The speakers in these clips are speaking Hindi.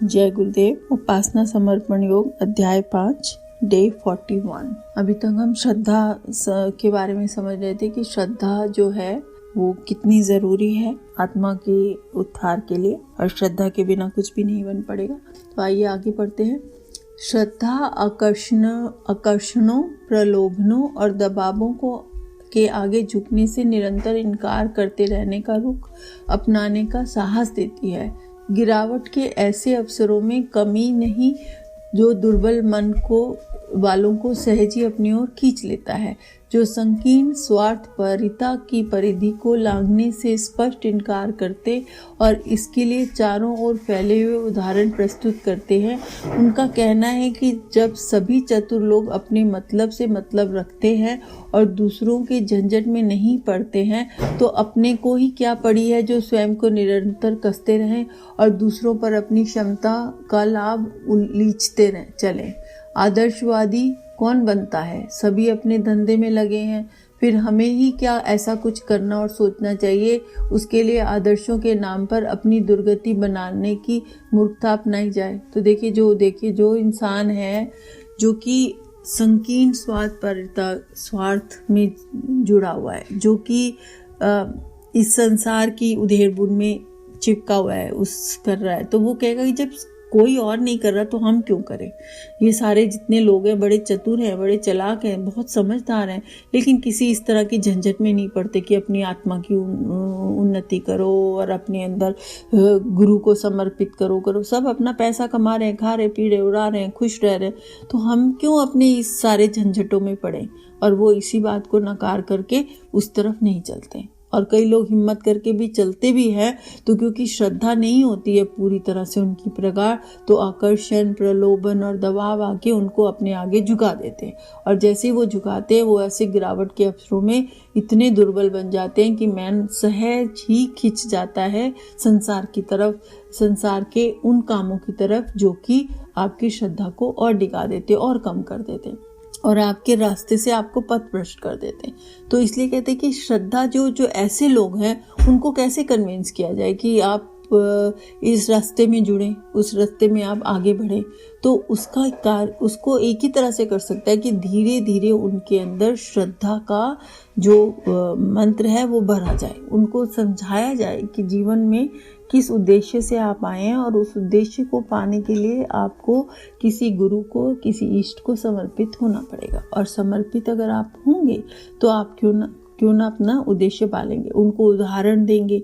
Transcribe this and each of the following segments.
जय गुरुदेव। उपासना समर्पण योग अध्याय 5 डे 41। अभी तक हम श्रद्धा के बारे में समझ रहे थे कि श्रद्धा जो है वो कितनी जरूरी है आत्मा के उद्धार के लिए, और श्रद्धा के बिना कुछ भी नहीं बन पड़ेगा। तो आइए आगे पढ़ते हैं। श्रद्धा आकर्षणों, प्रलोभनों और दबावों को के आगे झुकने से निरंतर इनकार करते रहने का रुख अपनाने का साहस देती है। गिरावट के ऐसे अवसरों में कमी नहीं जो दुर्बल मन वालों को सहज ही अपनी ओर खींच लेता है, जो संकीर्ण स्वार्थपरता की परिधि को लांघने से स्पष्ट इनकार करते और इसके लिए चारों ओर फैले हुए उदाहरण प्रस्तुत करते हैं। उनका कहना है कि जब सभी चतुर लोग अपने मतलब से मतलब रखते हैं और दूसरों के झंझट में नहीं पड़ते हैं, तो अपने को ही क्या पड़ी है जो स्वयं को निरंतर कसते रहें और दूसरों पर अपनी क्षमता का लाभ उलीचते चलें। आदर्शवादी कौन बनता है? सभी अपने धंधे में लगे हैं, फिर हमें ही क्या ऐसा कुछ करना और सोचना चाहिए? उसके लिए आदर्शों के नाम पर अपनी दुर्गति बनाने की मूर्खता अपनाई जाए। तो देखिए जो इंसान है जो कि संकीर्ण स्वार्थ में जुड़ा हुआ है, जो कि इस संसार की उधेड़-बुन में चिपका हुआ है, कर रहा है, तो वो कहेगा कि जब कोई और नहीं कर रहा तो हम क्यों करें। ये सारे जितने लोग हैं बड़े चतुर हैं, बड़े चालाक हैं, बहुत समझदार हैं, लेकिन किसी इस तरह की झंझट में नहीं पड़ते कि अपनी आत्मा की उन्नति करो और अपने अंदर गुरु को समर्पित करो। सब अपना पैसा कमा रहे हैं, खा रहे, पी रहे, उड़ा रहे हैं, खुश रह रहे हैं, तो हम क्यों अपने इस सारे झंझटों में पड़े? और वो इसी बात को नकार करके उस तरफ नहीं चलते। और कई लोग हिम्मत करके भी चलते भी हैं, तो क्योंकि श्रद्धा नहीं होती है पूरी तरह से उनकी प्रगाढ़, तो आकर्षण, प्रलोभन और दबाव आके उनको अपने आगे झुका देते हैं। और जैसे वो झुकाते हैं, वो ऐसे गिरावट के अवसरों में इतने दुर्बल बन जाते हैं कि मन सहज ही खिंच जाता है संसार की तरफ, संसार के उन कामों की तरफ जो कि आपकी श्रद्धा को और डिगा देते और कम कर देते और आपके रास्ते से आपको पथ भ्रष्ट कर देते हैं। तो इसलिए कहते हैं कि श्रद्धा जो ऐसे लोग हैं उनको कैसे कन्विंस किया जाए कि आप इस रास्ते में जुड़ें, उस रास्ते में आप आगे बढ़ें। तो उसका कार्य उसको एक ही तरह से कर सकता है कि धीरे धीरे उनके अंदर श्रद्धा का जो मंत्र है वो भरा जाए, उनको समझाया जाए कि जीवन में किस उद्देश्य से आप आए हैं और उस उद्देश्य को पाने के लिए आपको किसी गुरु को, किसी इष्ट को समर्पित होना पड़ेगा। और समर्पित अगर आप होंगे तो आप क्यों ना अपना उद्देश्य पालेंगे। उनको उदाहरण देंगे,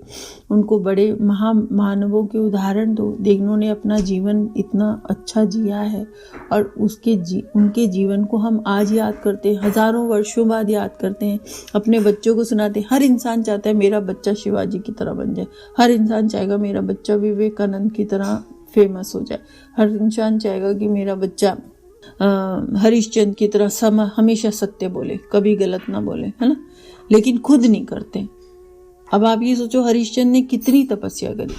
उनको बड़े महामानवों के उदाहरण दो, जिन्होंने अपना जीवन इतना अच्छा जिया है और उनके जीवन को हम आज याद करते हैं, हजारों वर्षों बाद याद करते हैं, अपने बच्चों को सुनाते हैं। हर इंसान चाहता है मेरा बच्चा शिवाजी की तरह बन जाए, हर इंसान चाहेगा मेरा बच्चा विवेकानंद की तरह फेमस हो जाए, हर इंसान चाहेगा कि मेरा बच्चा हरिश्चंद्र की तरह हमेशा सत्य बोले, कभी गलत ना बोले, है ना, लेकिन खुद नहीं करते। अब आप ये सोचो, हरिश्चंद्र ने कितनी तपस्या करी,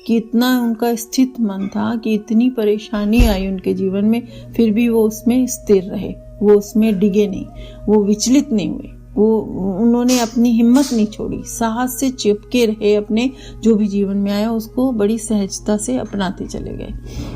कि इतना उनका स्थित मन था, कि इतनी परेशानी आई उनके जीवन में, फिर भी वो उसमें स्थिर रहे, वो उसमें डिगे नहीं, वो विचलित नहीं हुए, उन्होंने अपनी हिम्मत नहीं छोड़ी, साहस से चिपके रहे, अपने जो भी जीवन में आया उसको बड़ी सहजता से अपनाते चले गए,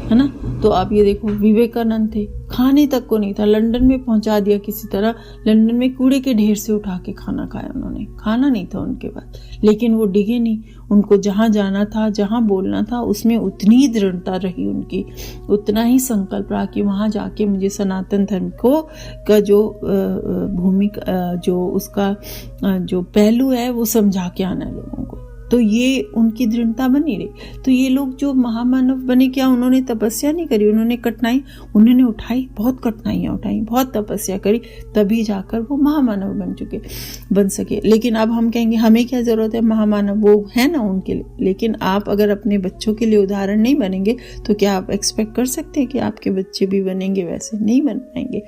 है ना। तो आप ये देखो, विवेकानंद थे, खाने तक को नहीं था, लंदन में पहुंचा दिया किसी तरह, लंदन में कूड़े के ढेर से उठा के खाना खाया उन्होंने, खाना नहीं था उनके पास, लेकिन वो डिगे नहीं, उनको जहाँ जाना था, जहाँ बोलना था, उसमें उतनी ही दृढ़ता रही उनकी, उतना ही संकल्प रहा कि वहाँ जाके मुझे सनातन धर्म का जो भूमिका, जो उसका जो पहलू है वो समझा के आना है लोगों को। तो ये उनकी दृढ़ता बनी रही। तो ये लोग जो महामानव बने, क्या उन्होंने तपस्या नहीं करी? उन्होंने उठाई, बहुत कठिनाइयाँ उठाई, बहुत तपस्या करी, तभी जाकर वो महामानव बन सके। लेकिन अब हम कहेंगे हमें क्या जरूरत है, महामानव वो है ना उनके लिए। लेकिन आप अगर अपने बच्चों के लिए उदाहरण नहीं बनेंगे तो क्या आप एक्सपेक्ट कर सकते हैं कि आपके बच्चे भी बनेंगे? वैसे नहीं बन पाएंगे।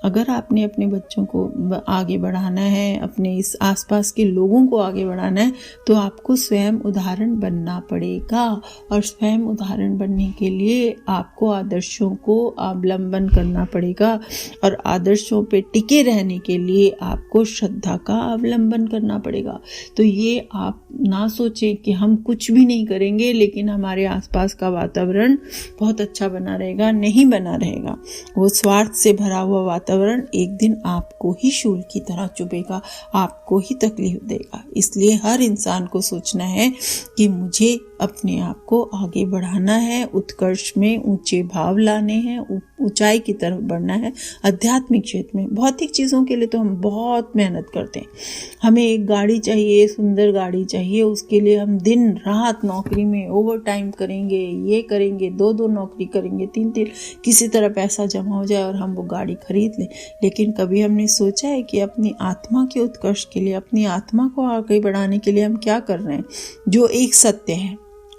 अगर आपने अपने बच्चों को आगे बढ़ाना है, अपने इस आसपास के लोगों को आगे बढ़ाना है, तो आपको स्वयं उदाहरण बनना पड़ेगा, और स्वयं उदाहरण बनने के लिए आपको आदर्शों को अवलंबन करना पड़ेगा, और आदर्शों पे टिके रहने के लिए आपको श्रद्धा का अवलंबन करना पड़ेगा। तो ये आप ना सोचें कि हम कुछ भी नहीं करेंगे लेकिन हमारे आसपास का वातावरण बहुत अच्छा बना रहेगा, नहीं बना रहेगा। वो स्वार्थ से भरा हुआ वातावरण एक दिन आपको ही शूल की तरह चुभेगा, आपको ही तकलीफ देगा। इसलिए हर इंसान को सोचना है कि मुझे अपने आप को आगे बढ़ाना है, उत्कर्ष में ऊंचे भाव लाने हैं, ऊंचाई की तरफ बढ़ना है। आध्यात्मिक क्षेत्र में भौतिक चीज़ों के लिए तो हम बहुत मेहनत करते हैं। हमें एक गाड़ी चाहिए, सुंदर गाड़ी चाहिए, उसके लिए हम दिन रात नौकरी में ओवर टाइम करेंगे, ये करेंगे, 2-2 नौकरी करेंगे, 3-3, किसी तरह पैसा जमा हो जाए और हम वो गाड़ी खरीद लें। लेकिन कभी हमने सोचा है कि अपनी आत्मा के उत्कर्ष के लिए, अपनी आत्मा को आगे बढ़ाने के लिए हम क्या कर रहे हैं? जो एक सत्य है,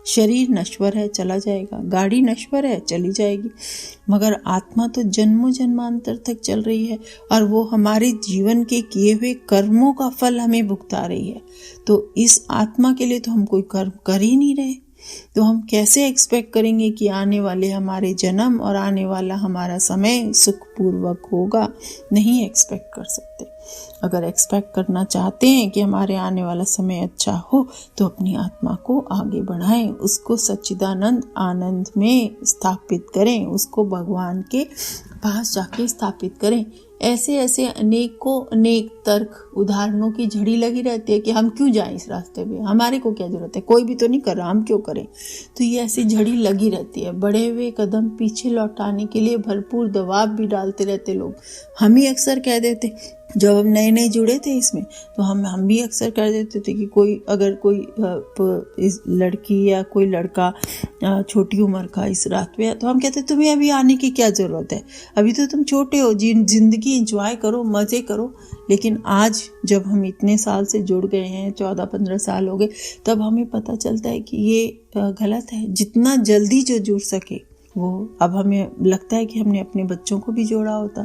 शरीर नश्वर है, चला जाएगा, गाड़ी नश्वर है, चली जाएगी, मगर आत्मा तो जन्मों जन्मांतर तक चल रही है, और वो हमारे जीवन के किए हुए कर्मों का फल हमें भुगता रही है। तो इस आत्मा के लिए तो हम कोई कर्म कर ही नहीं रहे, तो हम कैसे एक्सपेक्ट करेंगे कि आने वाले हमारे जन्म और आने वाला हमारा समय सुखपूर्वक होगा? नहीं एक्सपेक्ट कर सकते। अगर एक्सपेक्ट करना चाहते हैं कि हमारे आने वाला समय अच्छा हो तो अपनी आत्मा को आगे बढ़ाएं, उसको सच्चिदानंद आनंद में स्थापित करें, उसको भगवान के पास जाके स्थापित करें। ऐसे ऐसे अनेक तर्क उदाहरणों की झड़ी लगी रहती है कि हम क्यों जाएं इस रास्ते पे, हमारे को क्या जरूरत है, कोई भी तो नहीं कर रहा, हम क्यों करें। तो ये ऐसी झड़ी लगी रहती है। बढ़े हुए कदम पीछे लौटाने के लिए भरपूर दबाव भी डालते रहते लोग। हम ही अक्सर कह देते, जब हम नए नए जुड़े थे इसमें, तो हम भी अक्सर कर देते थे कि अगर कोई इस लड़की या कोई लड़का छोटी उम्र का इस रात पे, तो हम कहते तुम्हें अभी आने की क्या ज़रूरत है, अभी तो तुम छोटे हो, जिंदगी एंजॉय करो, मज़े करो। लेकिन आज जब हम इतने साल से जुड़ गए हैं, 14-15 साल हो गए, तब हमें पता चलता है कि ये गलत है। जितना जल्दी जो जुड़ सके वो, अब हमें लगता है कि हमने अपने बच्चों को भी जोड़ा होता,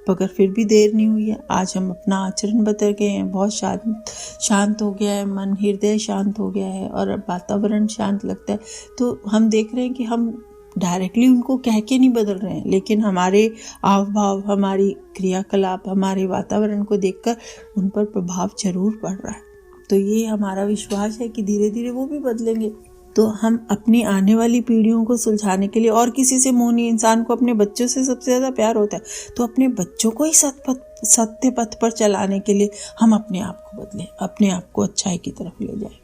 मगर फिर भी देर नहीं हुई है। आज हम अपना आचरण बदल गए हैं, बहुत शांत हो गया है मन, हृदय शांत हो गया है और वातावरण शांत लगता है। तो हम देख रहे हैं कि हम डायरेक्टली उनको कह के नहीं बदल रहे हैं, लेकिन हमारे हाव भाव, हमारी क्रियाकलाप, हमारे वातावरण को देखकर उन पर प्रभाव जरूर पड़ रहा है। तो ये हमारा विश्वास है कि धीरे धीरे वो भी बदलेंगे। तो हम अपनी आने वाली पीढ़ियों को सुलझाने के लिए, और किसी से मोह नहीं, इंसान को अपने बच्चों से सबसे ज़्यादा प्यार होता है, तो अपने बच्चों को ही सत्य पथ पर चलाने के लिए हम अपने आप को बदलें, अपने आप को अच्छाई की तरफ ले जाएं।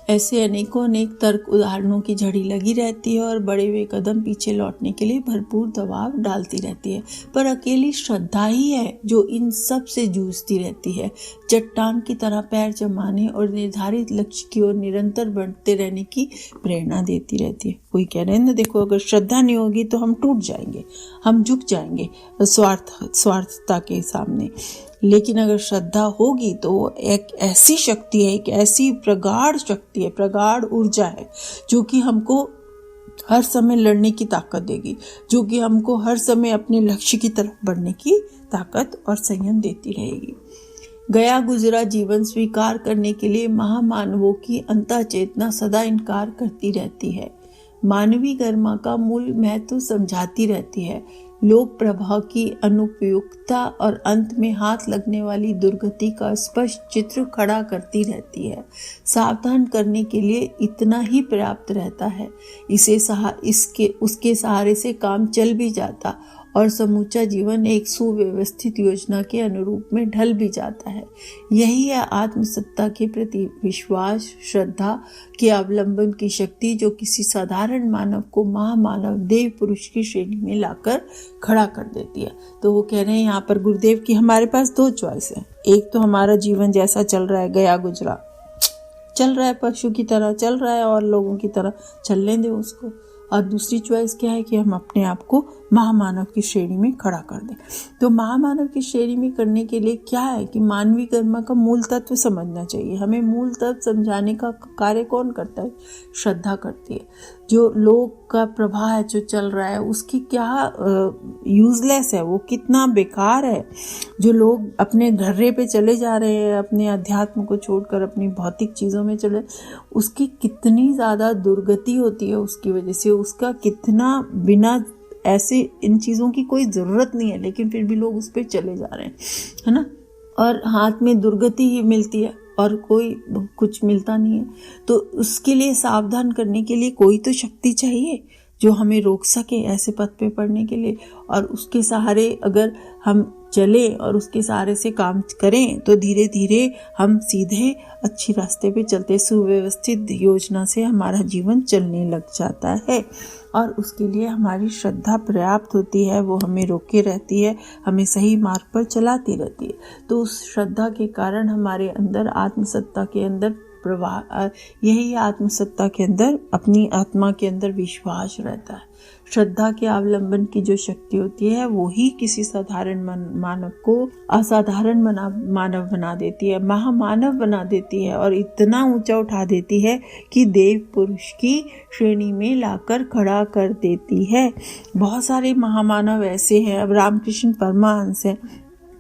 ऐसे अनेक तर्क उदाहरणों की झड़ी लगी रहती है और बड़े हुए कदम पीछे लौटने के लिए भरपूर दबाव डालती रहती है। पर अकेली श्रद्धा ही है जो इन सब से जूझती रहती है, चट्टान की तरह पैर जमाने और निर्धारित लक्ष्य की ओर निरंतर बढ़ते रहने की प्रेरणा देती रहती है। कोई कह रहे हैं ना, देखो अगर श्रद्धा नहीं होगी तो हम टूट जाएंगे, हम झुक जाएंगे स्वार्थता के सामने। लेकिन अगर श्रद्धा होगी तो एक ऐसी शक्ति है, एक ऐसी प्रगाढ़ शक्ति है, प्रगाढ़ ऊर्जा है, जो कि हमको हर समय लड़ने की ताकत देगी, जो कि हमको हर समय अपने लक्ष्य की तरफ बढ़ने की ताकत और संयम देती रहेगी। गया गुजरा जीवन स्वीकार करने के लिए महामानवों की अंतःचेतना सदा इनकार करती रहती है। मानवीय गरिमा का मूल महत्व समझाती रहती है, लोक प्रभाव की अनुपयुक्तता और अंत में हाथ लगने वाली दुर्गति का स्पष्ट चित्र खड़ा करती रहती है। सावधान करने के लिए इतना ही पर्याप्त रहता है, उसके सहारे से काम चल भी जाता और समूचा जीवन एक सुव्यवस्थित योजना के अनुरूप में ढल भी जाता है। यही है आत्मसत्ता के प्रति विश्वास, श्रद्धा के अवलंबन की शक्ति, जो किसी साधारण मानव को महामानव देव पुरुष की श्रेणी में लाकर खड़ा कर देती है। तो वो कह रहे हैं यहाँ पर गुरुदेव की हमारे पास 2 चॉइस है। एक तो हमारा जीवन जैसा चल रहा है, गया गुजरा चल रहा है, पशु की तरह चल रहा है और लोगों की तरह चलने दे उसको। और दूसरी चॉइस क्या है कि हम अपने आप को महामानव की श्रेणी में खड़ा कर दें। तो महामानव की श्रेणी में करने के लिए क्या है कि मानवीय कर्म का मूल तत्व समझना चाहिए। हमें मूल तत्व समझाने का कार्य कौन करता है? श्रद्धा करती है। जो लोक का प्रवाह है जो चल रहा है उसकी क्या यूजलेस है, वो कितना बेकार है। जो लोग अपने ढर्रे पे चले जा रहे हैं, अपने अध्यात्म को छोड़कर अपनी भौतिक चीज़ों में चले, उसकी कितनी ज़्यादा दुर्गति होती है उसकी वजह से। उसका कितना बिना ऐसे इन चीज़ों की कोई ज़रूरत नहीं है लेकिन फिर भी लोग उस पर चले जा रहे हैं, है ना। और हाथ में दुर्गति ही मिलती है और कोई कुछ मिलता नहीं है। तो उसके लिए सावधान करने के लिए कोई तो शक्ति चाहिए जो हमें रोक सके ऐसे पथ पे पड़ने के लिए। और उसके सहारे अगर हम चले और उसके सहारे से काम करें तो धीरे धीरे हम सीधे अच्छी रास्ते पे चलते, सुव्यवस्थित योजना से हमारा जीवन चलने लग जाता है। और उसके लिए हमारी श्रद्धा पर्याप्त होती है, वो हमें रोके रहती है, हमें सही मार्ग पर चलाती रहती है। तो उस श्रद्धा के कारण हमारे अंदर आत्मसत्ता के अंदर प्रवाह, यही आत्मसत्ता के अंदर अपनी आत्मा के अंदर विश्वास रहता है। श्रद्धा के अवलंबन की जो शक्ति होती है वो ही किसी साधारण मानव को असाधारण मानव बना देती है, महामानव बना देती है और इतना ऊंचा उठा देती है कि देव पुरुष की श्रेणी में लाकर खड़ा कर देती है। बहुत सारे महामानव ऐसे हैं। अब रामकृष्ण परमहंस है,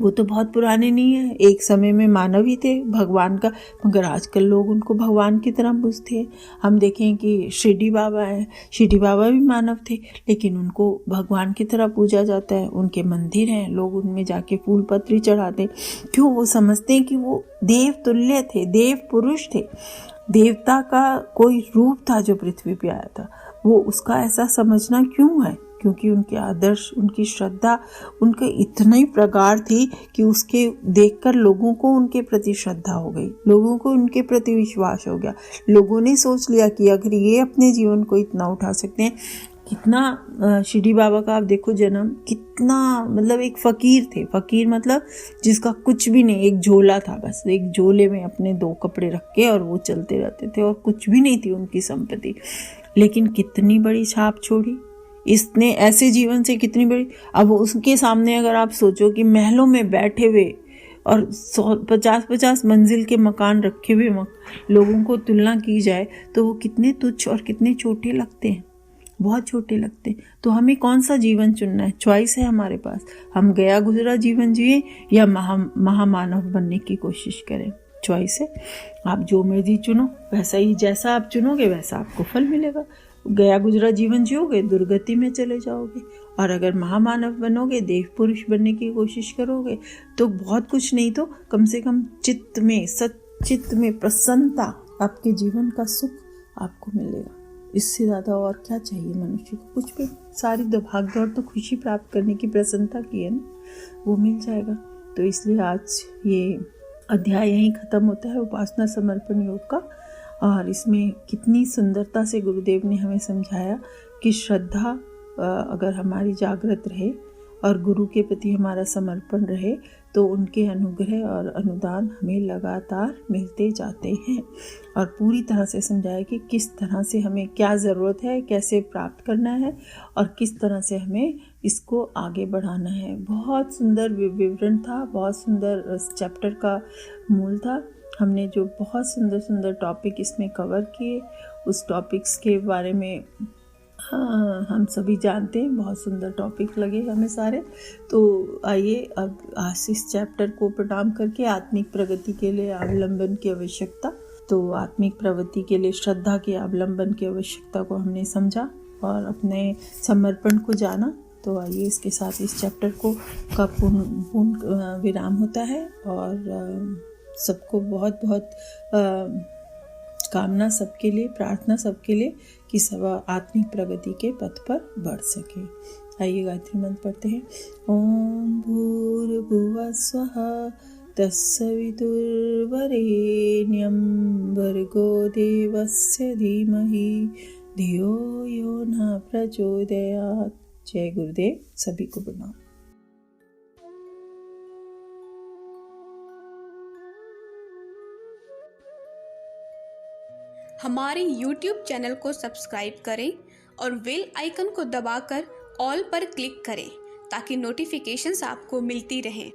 वो तो बहुत पुराने नहीं है, एक समय में मानव ही थे भगवान का, मगर आजकल लोग उनको भगवान की तरह पूजते हैं। हम देखें कि शिरडी बाबा हैं, शिरडी बाबा भी मानव थे लेकिन उनको भगवान की तरह पूजा जाता है। उनके मंदिर हैं, लोग उनमें जाके फूल पत्री चढ़ाते। क्यों? वो समझते हैं कि वो देव तुल्य थे, देव पुरुष थे, देवता का कोई रूप था जो पृथ्वी पे आया था। वो उसका ऐसा समझना क्यों है? क्योंकि उनके आदर्श, उनकी श्रद्धा उनके इतनी प्रगाढ़ थी कि उसके देखकर लोगों को उनके प्रति श्रद्धा हो गई, लोगों को उनके प्रति विश्वास हो गया। लोगों ने सोच लिया कि अगर ये अपने जीवन को इतना उठा सकते हैं, कितना शिरडी बाबा का आप देखो जन्म, कितना मतलब एक फकीर थे। फकीर मतलब जिसका कुछ भी नहीं, एक झोला था, बस एक झोले में अपने 2 कपड़े रख के और वो चलते रहते थे और कुछ भी नहीं थी उनकी संपत्ति, लेकिन कितनी बड़ी छाप छोड़ी इसने ऐसे जीवन से, कितनी बड़ी। अब उसके सामने अगर आप सोचो कि महलों में बैठे हुए और 50-50 मंजिल के मकान रखे हुए लोगों को तुलना की जाए तो वो कितने तुच्छ और कितने छोटे लगते हैं, बहुत छोटे लगते हैं। तो हमें कौन सा जीवन चुनना है? चॉइस है हमारे पास। हम गया गुजरा जीवन जिए या महामानव बनने की कोशिश करें, चॉइस है। आप जो मर्जी चुनो, वैसा ही, जैसा आप चुनोगे वैसा आपको फल मिलेगा। गया गुजरा जीवन जियोगे, दुर्गति में चले जाओगे। और अगर महामानव बनोगे, देव पुरुष बनने की कोशिश करोगे तो बहुत कुछ नहीं तो कम से कम चित्त में, सच्चित्त में प्रसन्नता, आपके जीवन का सुख आपको मिलेगा। इससे ज़्यादा और क्या चाहिए मनुष्य को? कुछ भी, सारी भागदौड़ तो खुशी प्राप्त करने की, प्रसन्नता की है ना, वो मिल जाएगा। तो इसलिए आज ये अध्याय यहीं ख़त्म होता है, उपासना समर्पण योग का। और इसमें कितनी सुंदरता से गुरुदेव ने हमें समझाया कि श्रद्धा अगर हमारी जागृत रहे और गुरु के प्रति हमारा समर्पण रहे तो उनके अनुग्रह और अनुदान हमें लगातार मिलते जाते हैं। और पूरी तरह से समझाया कि किस तरह से हमें क्या ज़रूरत है, कैसे प्राप्त करना है और किस तरह से हमें इसको आगे बढ़ाना है। बहुत सुंदर विवरण था, बहुत सुंदर इस चैप्टर का मूल था। हमने जो बहुत सुंदर सुंदर टॉपिक इसमें कवर किए, उस टॉपिक्स के बारे में हम सभी जानते हैं, बहुत सुंदर टॉपिक लगे हमें सारे। तो आइए अब आज इस चैप्टर को प्रणाम करके आत्मिक प्रगति के लिए अवलंबन की आवश्यकता, तो आत्मिक प्रगति के लिए श्रद्धा के अवलंबन की आवश्यकता को हमने समझा और अपने समर्पण को जाना। तो आइए इसके साथ इस चैप्टर का पूर्ण विराम होता है। और सबको बहुत बहुत कामना सबके लिए, प्रार्थना सबके लिए कि सब आत्मिक प्रगति के पथ पर बढ़ सके। आइए गायत्री मंत्र पढ़ते हैं। ओम भूर्भुवः स्वः तत्सवितुर्वरेण्यं भर्गो देवस्य धीमहि धियो यो न प्रचोदयात्। जय गुरुदेव। सभी को प्रणाम। हमारे YouTube चैनल को सब्सक्राइब करें और बेल आइकन को दबाकर ऑल पर क्लिक करें ताकि नोटिफिकेशंस आपको मिलती रहें।